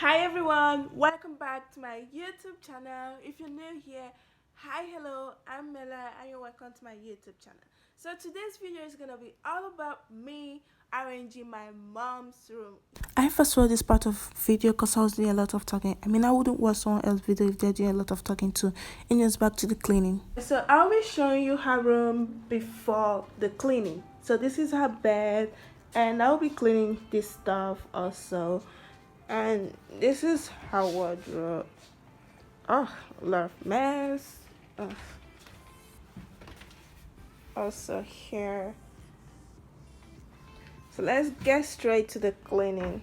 Hi everyone, welcome back to my YouTube channel. If you're new here, hi, hello, I'm Mela and you're welcome to my YouTube channel. So today's video is gonna be all about me arranging my mom's room. I first saw this part of video because I was doing a lot of talking. I wouldn't watch someone else's video if they're doing a lot of talking too. And it's back to the cleaning. So I'll be showing you her room before the cleaning. So this is her bed and I'll be cleaning this stuff also. And this is her wardrobe. Oh, a lot of mess. Ugh. Also here. So let's get straight to the cleaning.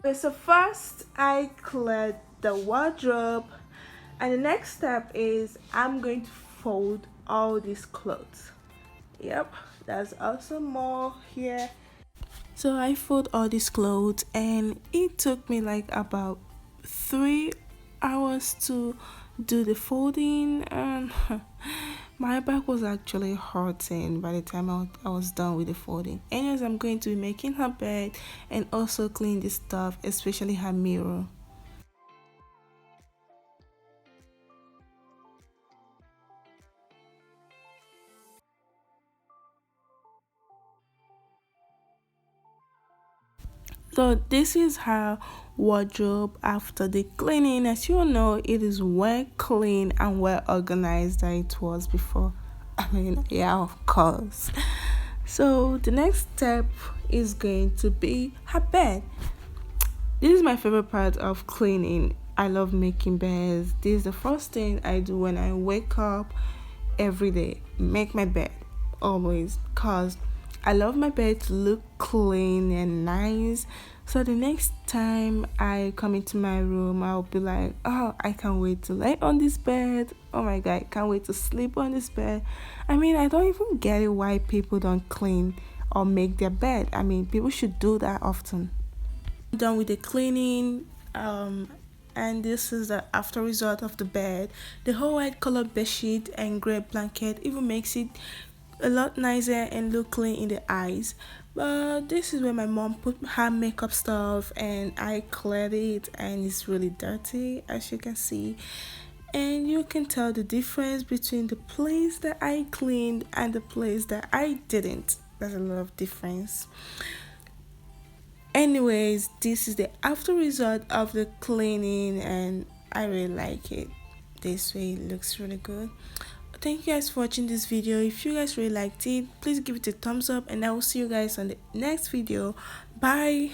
Okay, so first I cleared the wardrobe, and the next step is I'm going to fold all these clothes. Yep, there's also more here. So I fold all these clothes and it took me like about 3 hours to do the folding, and my back was actually hurting by the time I was done with the folding. Anyways, I'm going to be making her bed and also clean the stuff, especially her mirror. So this is her wardrobe after the cleaning. As you all know, it is well clean and well organized than it was before. Yeah, of course. So the next step is going to be her bed. This is my favorite part of cleaning. I love making beds. This is the first thing I do when I wake up every day. Make my bed always, cause I love my bed to look clean and nice. So the next time I come into my room, I'll be like, oh, I can't wait to lay on this bed. Oh my god, I can't wait to sleep on this bed. I don't even get it why people don't clean or make their bed. People should do that often. Done with the cleaning, and this is the after result of the bed. The whole white color bed sheet and gray blanket even makes it a lot nicer and look clean in the eyes. But this is where my mom put her makeup stuff and I cleared it, and it's really dirty as you can see, and you can tell the difference between the place that I cleaned and the place that I didn't. There's a lot of difference. Anyways, this is the after result of the cleaning and I really like it. This way it looks really good. Thank you guys for watching this video. If you guys really liked it, please give it a thumbs up and I will see you guys on the next video. Bye.